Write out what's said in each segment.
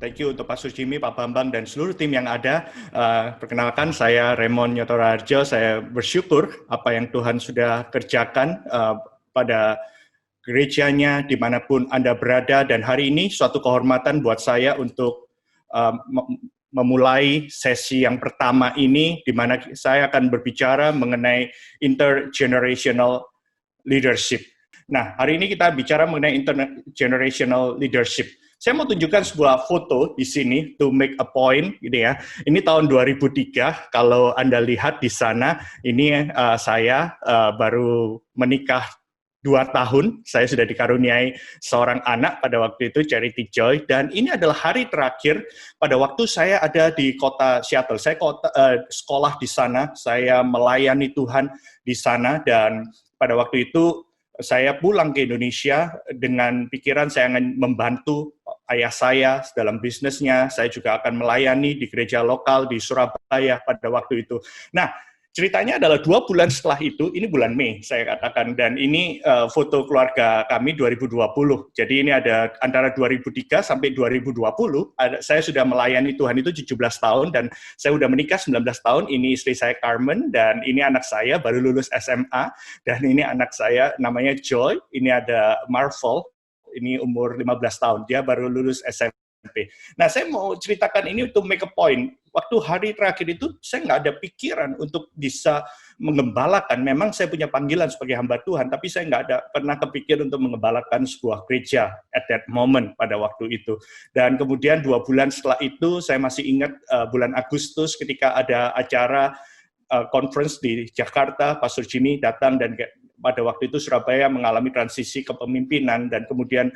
Thank you untuk Pak Sucimi, Pak Bambang, dan seluruh tim yang ada. Perkenalkan, saya Raymond Nyotorarjo. Saya bersyukur apa yang Tuhan sudah kerjakan pada gerejanya dimanapun Anda berada. Dan hari ini suatu kehormatan buat saya untuk memulai sesi yang pertama ini, di mana saya akan berbicara mengenai intergenerational leadership. Nah, hari ini kita bicara mengenai intergenerational leadership. Saya mau tunjukkan sebuah foto di sini to make a point, gitu ya. Ini tahun 2003. Kalau Anda lihat di sana, ini saya baru menikah 2 tahun. Saya sudah dikaruniai seorang anak pada waktu itu, Charity Joy. Dan ini adalah hari terakhir pada waktu saya ada di kota Seattle. Saya sekolah di sana, saya melayani Tuhan di sana, dan pada waktu itu saya pulang ke Indonesia dengan pikiran saya akan membantu ayah saya dalam bisnisnya. Saya juga akan melayani di gereja lokal di Surabaya pada waktu itu. Nah, ceritanya adalah 2 bulan setelah itu, ini bulan Mei saya katakan, dan ini foto keluarga kami 2020. Jadi ini ada antara 2003 sampai 2020, saya sudah melayani Tuhan itu 17 tahun, dan saya sudah menikah 19 tahun. Ini istri saya Carmen, dan ini anak saya baru lulus SMA, dan ini anak saya namanya Joy, ini ada Marvel, ini umur 15 tahun, dia baru lulus SMP. Nah, saya mau ceritakan ini untuk make a point. Waktu hari terakhir itu, saya nggak ada pikiran untuk bisa mengembalakan. Memang saya punya panggilan sebagai hamba Tuhan, tapi saya nggak ada pernah kepikir untuk mengembalakan sebuah gereja at that moment pada waktu itu. Dan kemudian 2 bulan setelah itu, saya masih ingat bulan Agustus ketika ada acara conference di Jakarta, Pastor Jimmy datang, dan pada waktu itu Surabaya mengalami transisi kepemimpinan, dan kemudian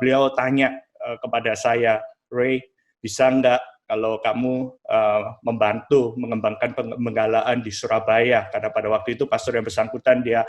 beliau tanya kepada saya, Ray, bisa nggak kalau kamu membantu mengembangkan penggalaan di Surabaya, karena pada waktu itu pastor yang bersangkutan dia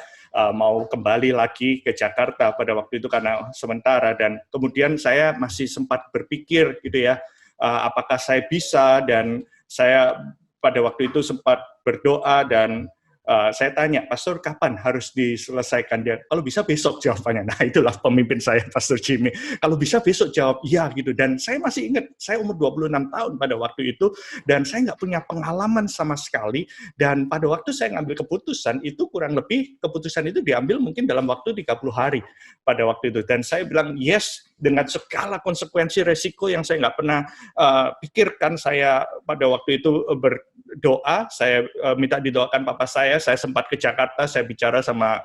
mau kembali lagi ke Jakarta pada waktu itu karena sementara, dan kemudian saya masih sempat berpikir gitu ya, apakah saya bisa, dan saya pada waktu itu sempat berdoa, dan saya tanya, Pastor, kapan harus diselesaikan? Dia, kalau bisa besok jawabannya. Nah, itulah pemimpin saya, Pastor Jimmy. Kalau bisa besok jawab iya gitu. Dan saya masih ingat, saya umur 26 tahun pada waktu itu, dan saya nggak punya pengalaman sama sekali. Dan pada waktu saya ngambil keputusan, itu kurang lebih keputusan itu diambil mungkin dalam waktu 30 hari pada waktu itu. Dan saya bilang yes, dengan segala konsekuensi resiko yang saya nggak pernah pikirkan. Saya pada waktu itu berdoa, saya minta didoakan papa saya sempat ke Jakarta, saya bicara sama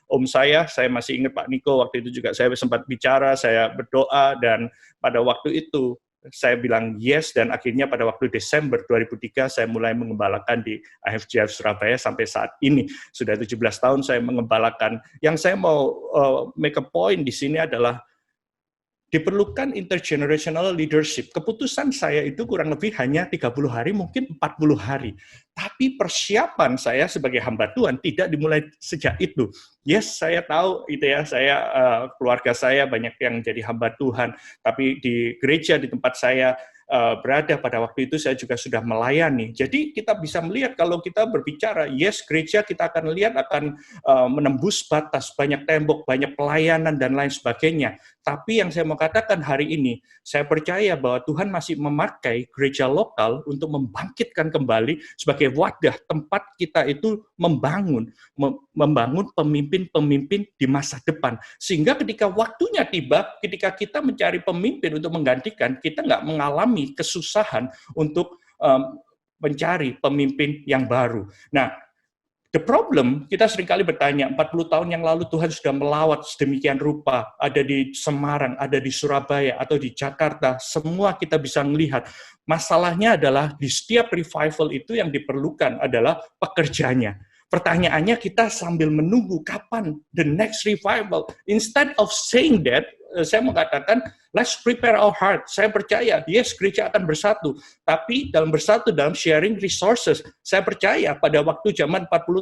om saya masih ingat Pak Niko, waktu itu juga saya sempat bicara, saya berdoa, dan pada waktu itu saya bilang yes, dan akhirnya pada waktu Desember 2003 saya mulai mengembalakan di IFGF Surabaya sampai saat ini. Sudah 17 tahun saya mengembalakan. Yang saya mau make a point di sini adalah diperlukan intergenerational leadership. Keputusan saya itu kurang lebih hanya 30 hari, mungkin 40 hari. Tapi persiapan saya sebagai hamba Tuhan tidak dimulai sejak itu. Yes, saya tahu itu ya, keluarga saya banyak yang jadi hamba Tuhan, tapi di gereja di tempat saya berada pada waktu itu saya juga sudah melayani. Jadi kita bisa melihat kalau kita berbicara, yes, gereja kita akan lihat akan menembus batas, banyak tembok, banyak pelayanan, dan lain sebagainya. Tapi yang saya mau katakan hari ini, saya percaya bahwa Tuhan masih memakai gereja lokal untuk membangkitkan kembali sebagai wadah tempat kita itu membangun pemimpin-pemimpin di masa depan. Sehingga ketika waktunya tiba, ketika kita mencari pemimpin untuk menggantikan, kita nggak mengalami kesusahan untuk mencari pemimpin yang baru. Nah, the problem, kita seringkali bertanya, 40 tahun yang lalu Tuhan sudah melawat sedemikian rupa, ada di Semarang, ada di Surabaya, atau di Jakarta, semua kita bisa melihat. Masalahnya adalah di setiap revival itu yang diperlukan adalah pekerjanya. Pertanyaannya kita sambil menunggu kapan the next revival. Instead of saying that, saya mengatakan, let's prepare our heart. Saya percaya, yes, gereja akan bersatu. Tapi dalam bersatu, dalam sharing resources, saya percaya pada waktu zaman 40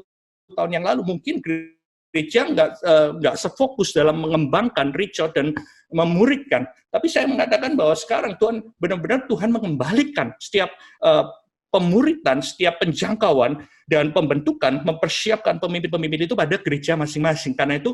tahun yang lalu, mungkin gereja nggak sefokus dalam mengembangkan, reach out, dan memuridkan. Tapi saya mengatakan bahwa sekarang Tuhan benar-benar Tuhan mengembalikan setiap pemuritan, setiap penjangkauan, dan pembentukan, mempersiapkan pemimpin-pemimpin itu pada gereja masing-masing. Karena itu,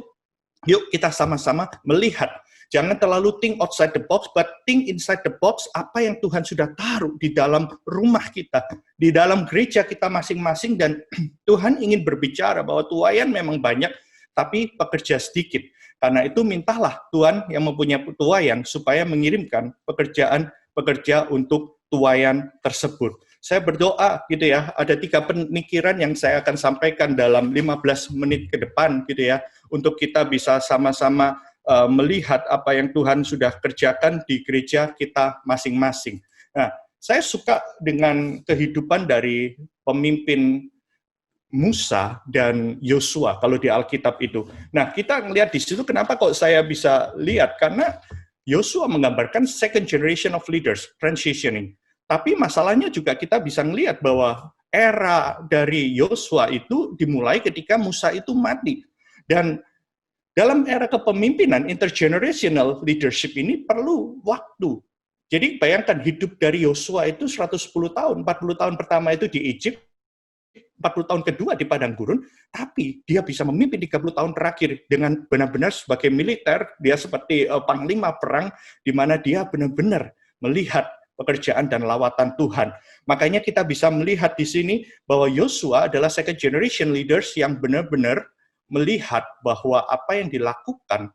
Yuk kita sama-sama melihat. Jangan terlalu think outside the box, but think inside the box apa yang Tuhan sudah taruh di dalam rumah kita, di dalam gereja kita masing-masing, dan Tuhan ingin berbicara bahwa tuaian memang banyak, tapi pekerja sedikit. Karena itu mintalah Tuhan yang mempunyai tuaian supaya mengirimkan pekerja untuk tuaian tersebut. Saya berdoa gitu ya, ada 3 pemikiran yang saya akan sampaikan dalam 15 menit ke depan gitu ya, untuk kita bisa sama-sama melihat apa yang Tuhan sudah kerjakan di gereja kita masing-masing. Nah, saya suka dengan kehidupan dari pemimpin Musa dan Yosua kalau di Alkitab itu. Nah, kita ngelihat di situ kenapa kok saya bisa lihat, karena Yosua menggambarkan second generation of leaders, transitioning. Tapi masalahnya juga kita bisa ngelihat bahwa era dari Yosua itu dimulai ketika Musa itu mati. Dan dalam era kepemimpinan, intergenerational leadership ini perlu waktu. Jadi bayangkan hidup dari Yosua itu 110 tahun, 40 tahun pertama itu di Egypt, 40 tahun kedua di padang gurun, tapi dia bisa memimpin 30 tahun terakhir dengan benar-benar sebagai militer, dia seperti panglima perang, di mana dia benar-benar melihat pekerjaan dan lawatan Tuhan. Makanya kita bisa melihat di sini bahwa Yosua adalah second generation leaders yang benar-benar melihat bahwa apa yang dilakukan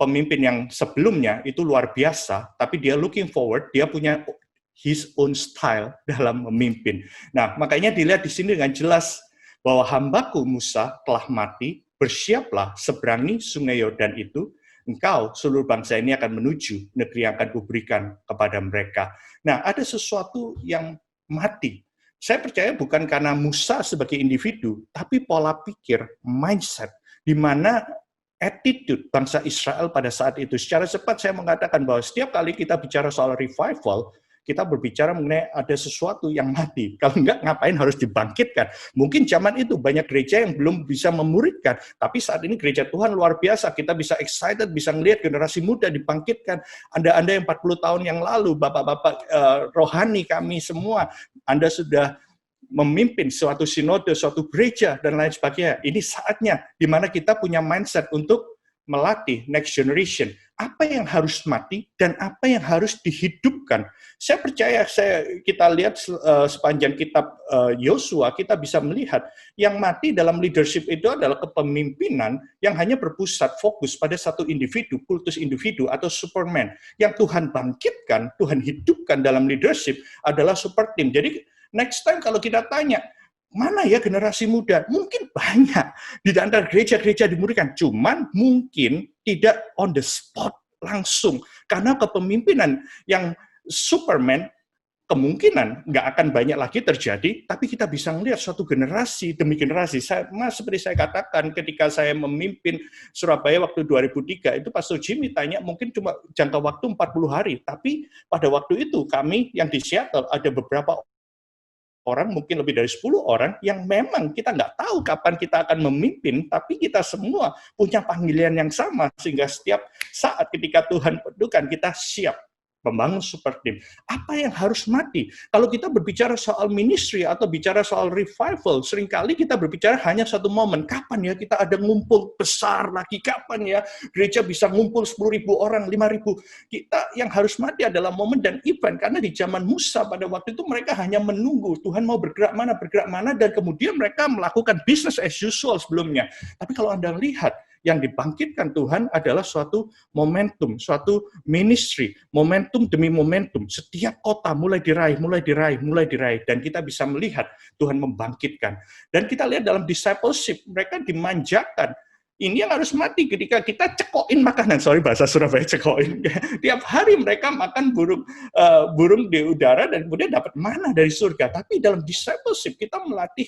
pemimpin yang sebelumnya itu luar biasa, tapi dia looking forward, dia punya his own style dalam memimpin. Nah, makanya dilihat di sini dengan jelas bahwa hambaku Musa telah mati, bersiaplah seberangi sungai Yordan itu, engkau seluruh bangsa ini akan menuju negeri yang akan kuberikan kepada mereka. Nah, ada sesuatu yang mati. Saya percaya bukan karena Musa sebagai individu, tapi pola pikir, mindset, di mana attitude bangsa Israel pada saat itu. Secara cepat saya mengatakan bahwa setiap kali kita bicara soal revival, kita berbicara mengenai ada sesuatu yang mati. Kalau enggak, ngapain harus dibangkitkan? Mungkin zaman itu banyak gereja yang belum bisa memuridkan, tapi saat ini gereja Tuhan luar biasa. Kita bisa excited, bisa melihat generasi muda dibangkitkan. Anda yang 40 tahun yang lalu, bapak-bapak rohani kami semua, Anda sudah memimpin suatu sinode, suatu gereja, dan lain sebagainya. Ini saatnya di mana kita punya mindset untuk melatih next generation. Apa yang harus mati dan apa yang harus dihidupkan. Saya percaya, kita lihat sepanjang kitab Yosua, kita bisa melihat yang mati dalam leadership itu adalah kepemimpinan yang hanya berpusat fokus pada satu individu, kultus individu atau superman. Yang Tuhan bangkitkan, Tuhan hidupkan dalam leadership adalah super team. Jadi next time kalau kita tanya, mana ya generasi muda? Mungkin banyak di antara gereja-gereja dimurikan, cuman mungkin tidak on the spot langsung. Karena kepemimpinan yang Superman kemungkinan nggak akan banyak lagi terjadi, tapi kita bisa melihat suatu generasi demi generasi. Seperti saya katakan, ketika saya memimpin Surabaya waktu 2003, itu Pastor Jimmy tanya, mungkin cuma jangka waktu 40 hari, tapi pada waktu itu kami yang di Seattle ada beberapa orang, mungkin lebih dari 10 orang, yang memang kita nggak tahu kapan kita akan memimpin, tapi kita semua punya panggilan yang sama, sehingga setiap saat ketika Tuhan perlukan, kita siap membangun super team. Apa yang harus mati? Kalau kita berbicara soal ministry atau bicara soal revival, seringkali kita berbicara hanya satu momen. Kapan ya kita ada ngumpul besar lagi? Kapan ya gereja bisa ngumpul 10.000 orang, 5.000? Kita yang harus mati adalah momen dan event. Karena di zaman Musa pada waktu itu mereka hanya menunggu Tuhan mau bergerak mana, dan kemudian mereka melakukan business as usual sebelumnya. Tapi kalau Anda lihat, yang dibangkitkan Tuhan adalah suatu momentum, suatu ministry, momentum demi momentum. Setiap kota mulai diraih, dan kita bisa melihat Tuhan membangkitkan. Dan kita lihat dalam discipleship, mereka dimanjakan. Ini yang harus mati ketika kita cekoin makanan. Sorry bahasa Surabaya, cekoin. Tiap hari mereka makan burung di udara dan kemudian dapat mana dari surga. Tapi dalam discipleship kita melatih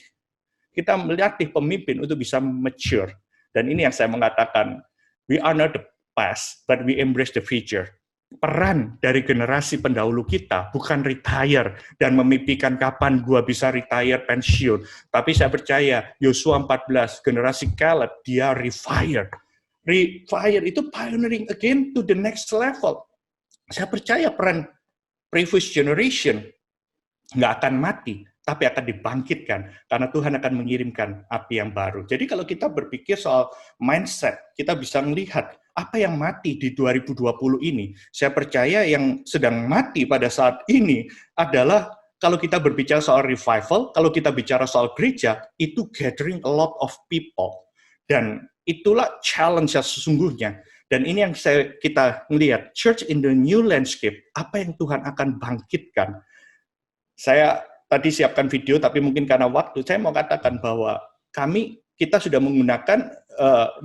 pemimpin untuk bisa mature. Dan ini yang saya mengatakan, we honor the past, but we embrace the future. Peran dari generasi pendahulu kita bukan retire dan memimpikan kapan gua bisa retire pensiun. Tapi saya percaya, Yosua 14, generasi Caleb, dia refire. Refire itu pioneering again to the next level. Saya percaya peran previous generation nggak akan mati. tapi akan dibangkitkan karena Tuhan akan mengirimkan api yang baru. Jadi kalau kita berpikir soal mindset, kita bisa melihat apa yang mati di 2020 ini. Saya percaya yang sedang mati pada saat ini adalah kalau kita berbicara soal revival, kalau kita bicara soal gereja, itu gathering a lot of people. Dan itulah challenge yang sesungguhnya. Dan ini yang kita melihat, church in the new landscape, apa yang Tuhan akan bangkitkan. Saya tadi siapkan video, tapi mungkin karena waktu, saya mau katakan bahwa kita sudah menggunakan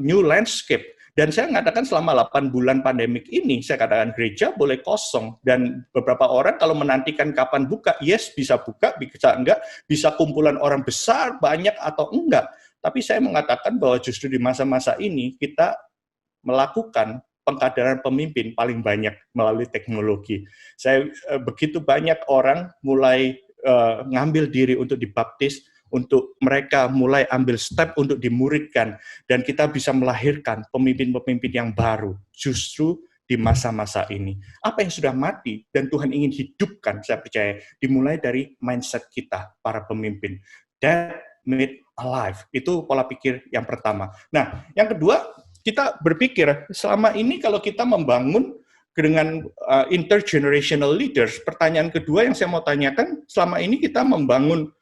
new landscape. Dan saya mengatakan selama 8 bulan pandemik ini, saya katakan gereja boleh kosong. Dan beberapa orang kalau menantikan kapan buka, yes bisa buka, bisa enggak, bisa kumpulan orang besar, banyak atau enggak. Tapi saya mengatakan bahwa justru di masa-masa ini, kita melakukan pengkaderan pemimpin paling banyak melalui teknologi. Begitu banyak orang mulai ngambil diri untuk dibaptis, untuk mereka mulai ambil step untuk dimuridkan, dan kita bisa melahirkan pemimpin-pemimpin yang baru justru di masa-masa ini. Apa yang sudah mati dan Tuhan ingin hidupkan, saya percaya, dimulai dari mindset kita, para pemimpin. That made alive. Itu pola pikir yang pertama. Nah, yang kedua, kita berpikir selama ini kalau kita membangun dengan intergenerational leaders, pertanyaan kedua yang saya mau tanyakan, selama ini kita membangun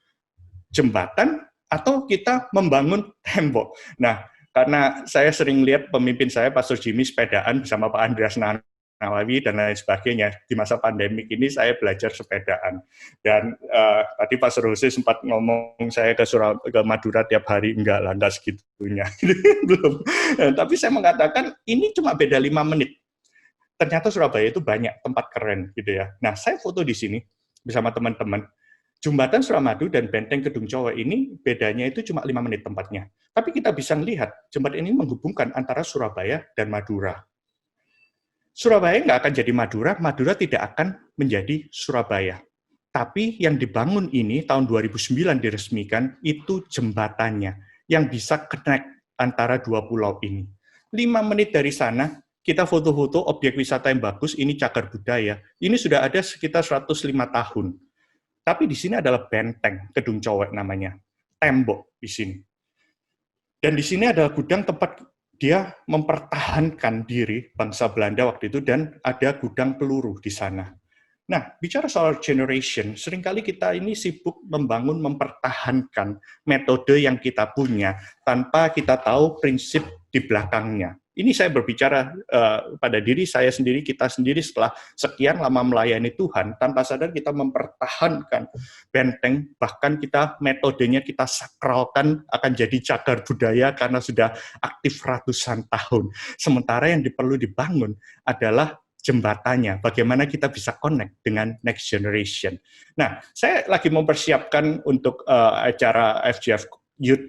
jembatan atau kita membangun tembok? Nah, karena saya sering lihat pemimpin saya, Pastor Jimmy, sepedaan bersama Pak Andreas Nawawi dan lain sebagainya. Di masa pandemik ini saya belajar sepedaan. Dan tadi Pastor Jose sempat ngomong saya ke Madura tiap hari, enggak segitunya. Belum. Tapi saya mengatakan ini cuma beda 5 menit. Ternyata Surabaya itu banyak tempat keren gitu ya. Nah, saya foto di sini bersama teman-teman. Jembatan Suramadu dan Benteng Kedung Cowo ini bedanya itu cuma 5 menit tempatnya. Tapi kita bisa melihat jembatan ini menghubungkan antara Surabaya dan Madura. Surabaya nggak akan jadi Madura, Madura tidak akan menjadi Surabaya. Tapi yang dibangun ini tahun 2009 diresmikan, itu jembatannya yang bisa connect antara dua pulau ini. 5 menit dari sana, kita foto-foto objek wisata yang bagus, ini cagar budaya. Ini sudah ada sekitar 105 tahun. Tapi di sini adalah benteng Kedung Cowo namanya, tembok di sini. Dan di sini adalah gudang tempat dia mempertahankan diri bangsa Belanda waktu itu, dan ada gudang peluru di sana. Nah, bicara soal generation, seringkali kita ini sibuk mempertahankan metode yang kita punya tanpa kita tahu prinsip di belakangnya. Ini saya berbicara pada diri saya sendiri, kita sendiri setelah sekian lama melayani Tuhan, tanpa sadar kita mempertahankan benteng, bahkan metodenya kita sakralkan akan jadi cagar budaya karena sudah aktif ratusan tahun. Sementara yang perlu dibangun adalah jembatannya, bagaimana kita bisa connect dengan next generation. Nah, saya lagi mempersiapkan untuk acara FGF Youth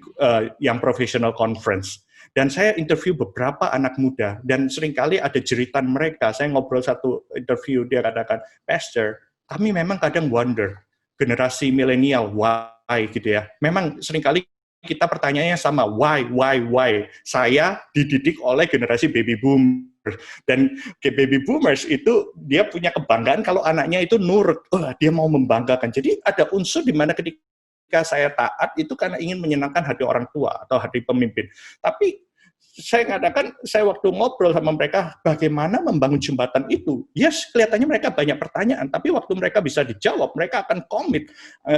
yang Professional Conference. Dan saya interview beberapa anak muda, dan seringkali ada jeritan mereka. Saya ngobrol satu interview, dia katakan, Pastor, kami memang kadang wonder, generasi milenial, why gitu ya. Memang seringkali kita pertanyaannya sama, why. Saya dididik oleh generasi baby boomers. Dan baby boomers itu dia punya kebanggaan kalau anaknya itu nurut. Dia mau membanggakan. Jadi ada unsur di mana ketika saya taat itu karena ingin menyenangkan hati orang tua atau hati pemimpin. Tapi saya katakan, saya waktu ngobrol sama mereka, bagaimana membangun jembatan itu? Yes, kelihatannya mereka banyak pertanyaan, tapi waktu mereka bisa dijawab, mereka akan komit.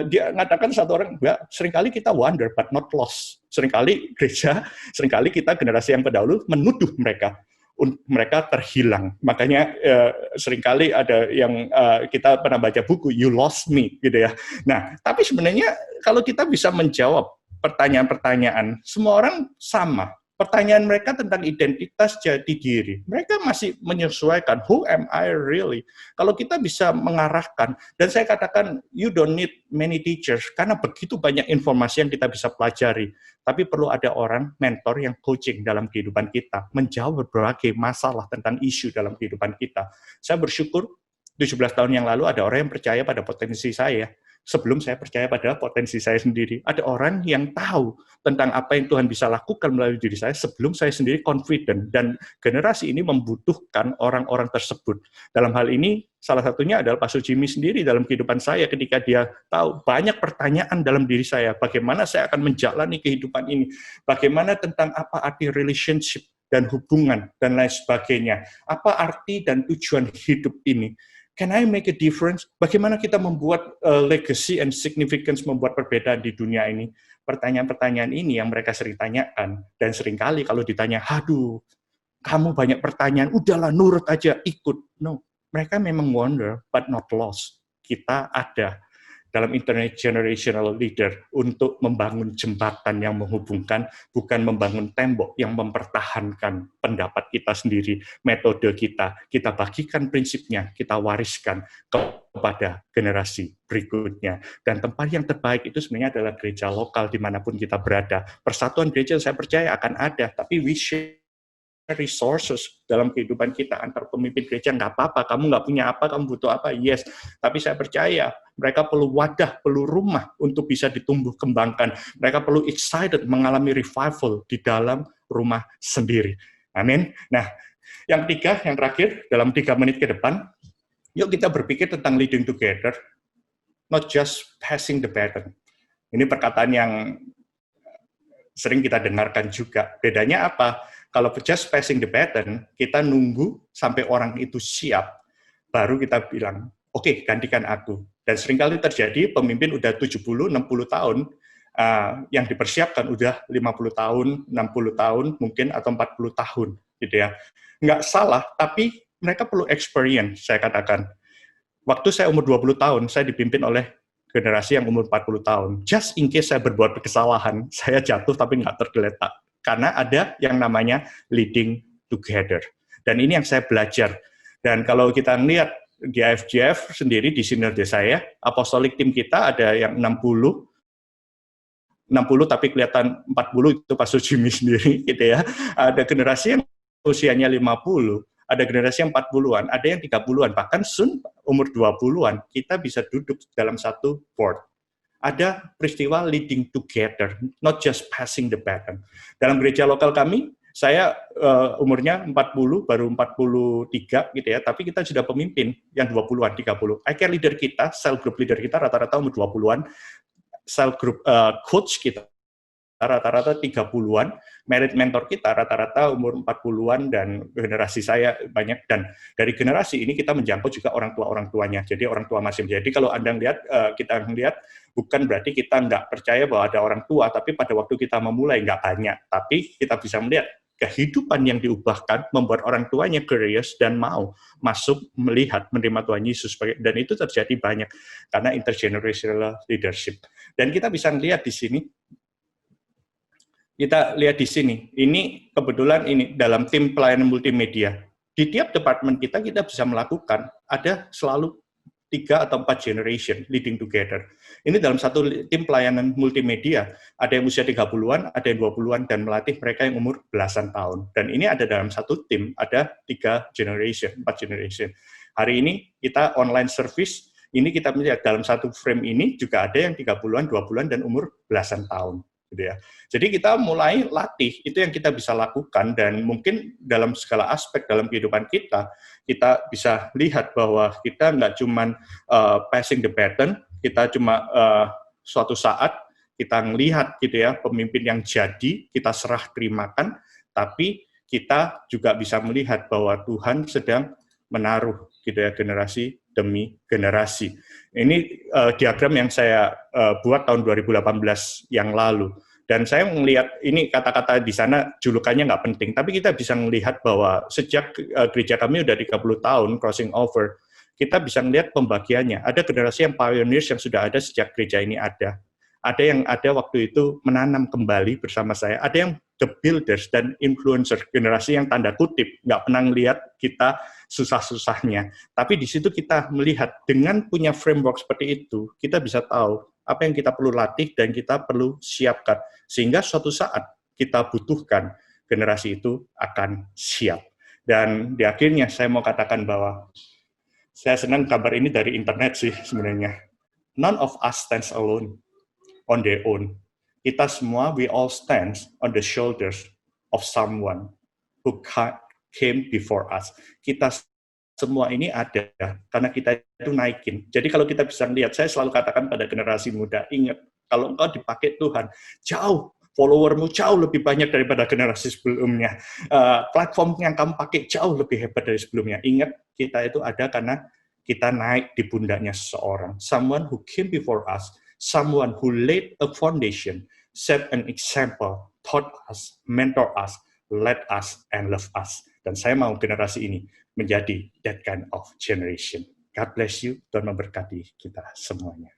Dia mengatakan satu orang, seringkali kita wonder, but not lost. Seringkali gereja, seringkali kita generasi yang pendahulu menuduh mereka terhilang. Makanya seringkali ada yang kita pernah baca buku, You Lost Me, gitu ya. Nah, tapi sebenarnya kalau kita bisa menjawab pertanyaan-pertanyaan, semua orang sama. Pertanyaan mereka tentang identitas jati diri. Mereka masih menyesuaikan, who am I really? Kalau kita bisa mengarahkan, dan saya katakan, you don't need many teachers, karena begitu banyak informasi yang kita bisa pelajari. Tapi perlu ada orang, mentor yang coaching dalam kehidupan kita, menjawab berbagai masalah tentang isu dalam kehidupan kita. Saya bersyukur, 17 tahun yang lalu ada orang yang percaya pada potensi saya. sebelum saya percaya pada potensi saya sendiri. Ada orang yang tahu tentang apa yang Tuhan bisa lakukan melalui diri saya sebelum saya sendiri confident, dan generasi ini membutuhkan orang-orang tersebut. Dalam hal ini, salah satunya adalah Pastor Jimmy sendiri dalam kehidupan saya ketika dia tahu banyak pertanyaan dalam diri saya, bagaimana saya akan menjalani kehidupan ini, bagaimana tentang apa arti relationship dan hubungan, dan lain sebagainya. Apa arti dan tujuan hidup ini? Can I make a difference? Bagaimana kita membuat legacy and significance, membuat perbedaan di dunia ini? Pertanyaan-pertanyaan ini yang mereka sering tanyakan. Dan seringkali kalau ditanya, aduh, kamu banyak pertanyaan, udahlah nurut aja, ikut. No, mereka memang wonder, but not lost. Kita ada dalam intergenerational leader untuk membangun jembatan yang menghubungkan, bukan membangun tembok yang mempertahankan pendapat kita sendiri, metode kita bagikan prinsipnya, kita wariskan kepada generasi berikutnya. Dan tempat yang terbaik itu sebenarnya adalah gereja lokal dimanapun kita berada. Persatuan gereja saya percaya akan ada, tapi we share resources dalam kehidupan kita antar pemimpin gereja. Nggak apa-apa, kamu nggak punya apa, kamu butuh apa, yes. Tapi saya percaya mereka perlu wadah, perlu rumah untuk bisa ditumbuh kembangkan. Mereka perlu excited mengalami revival di dalam rumah sendiri. Amin. Nah, yang terakhir, dalam 3 menit ke depan, yuk kita berpikir tentang leading together, not just passing the baton. Ini perkataan yang sering kita dengarkan juga. Bedanya apa? Kalau just passing the baton, kita nunggu sampai orang itu siap, baru kita bilang, oke, gantikan aku. Dan seringkali terjadi pemimpin udah 70, 60 tahun, yang dipersiapkan udah 50 tahun, 60 tahun, mungkin, atau 40 tahun. Gitu ya. Nggak salah, tapi mereka perlu experience, saya katakan. Waktu saya umur 20 tahun, saya dipimpin oleh generasi yang umur 40 tahun. Just in case saya berbuat kesalahan, saya jatuh tapi nggak tergeletak. Karena ada yang namanya leading together. Dan ini yang saya belajar. Dan kalau kita lihat di IFGF sendiri, di sinode saya, apostolik tim kita ada yang 60 tapi kelihatan 40, itu Pastor Jimmy sendiri, gitu ya. Ada generasi yang usianya 50, ada generasi yang 40-an, ada yang 30-an, bahkan soon umur 20-an, kita bisa duduk dalam satu board. Ada peristiwa leading together, not just passing the baton. Dalam gereja lokal kami, saya umurnya 40, baru 43 gitu ya, tapi kita sudah pemimpin yang 20-an, 30. I care leader kita, cell group leader kita rata-rata umur 20-an, cell group coach kita rata-rata 30-an, merit mentor kita rata-rata umur 40-an, dan generasi saya banyak, dan dari generasi ini kita menjangkau juga orang tuanya. Jadi orang tua masing. Jadi kalau Anda lihat, kita melihat bukan berarti kita nggak percaya bahwa ada orang tua, tapi pada waktu kita memulai nggak banyak. Tapi kita bisa melihat kehidupan yang diubahkan membuat orang tuanya curious dan mau masuk melihat menerima Tuhan Yesus, dan itu terjadi banyak karena intergenerational leadership. Dan kita bisa lihat di sini. Kita lihat di sini, ini kebetulan ini dalam tim pelayanan multimedia. Di tiap departemen kita bisa melakukan, ada selalu 3 atau 4 generation leading together. Ini dalam satu tim pelayanan multimedia, ada yang usia 30-an, ada yang 20-an, dan melatih mereka yang umur belasan tahun. Dan ini ada dalam satu tim, ada 3 generation, 4 generation. Hari ini kita online service, ini kita melihat dalam satu frame ini juga ada yang 30-an, 20-an, dan umur belasan tahun. Gitu ya. Jadi kita mulai latih, itu yang kita bisa lakukan, dan mungkin dalam segala aspek dalam kehidupan kita bisa lihat bahwa kita nggak cuma passing the baton, kita cuma suatu saat kita melihat gitu ya pemimpin yang jadi kita serah terimakan, tapi kita juga bisa melihat bahwa Tuhan sedang menaruh gitu ya generasi demi generasi. Ini diagram yang saya buat tahun 2018 yang lalu. Dan saya melihat, ini kata-kata di sana julukannya nggak penting, tapi kita bisa melihat bahwa sejak gereja kami udah 30 tahun crossing over, kita bisa melihat pembagiannya. Ada generasi yang pioneers yang sudah ada sejak gereja ini ada. Ada yang ada waktu itu menanam kembali bersama saya. Ada yang the builders dan influencer, generasi yang tanda kutip, nggak pernah lihat kita susah-susahnya. Tapi di situ kita melihat dengan punya framework seperti itu, kita bisa tahu apa yang kita perlu latih dan kita perlu siapkan. Sehingga suatu saat kita butuhkan, generasi itu akan siap. Dan di akhirnya saya mau katakan bahwa saya senang kabar ini dari internet sih sebenarnya. none of us stands alone on their own. Kita semua, we all stand on the shoulders of someone who came before us. Kita semua ini ada karena kita itu naikin. Jadi kalau kita bisa lihat, saya selalu katakan pada generasi muda, ingat, kalau engkau dipakai Tuhan, jauh, followermu jauh lebih banyak daripada generasi sebelumnya. Platform yang kamu pakai jauh lebih hebat dari sebelumnya. Ingat, kita itu ada karena kita naik di pundaknya seseorang. Someone who came before us, someone who laid a foundation, set an example, taught us, mentor us, led us, and love us. Dan saya mau generasi ini menjadi that kind of generation. God bless you, Tuhan memberkati kita semuanya.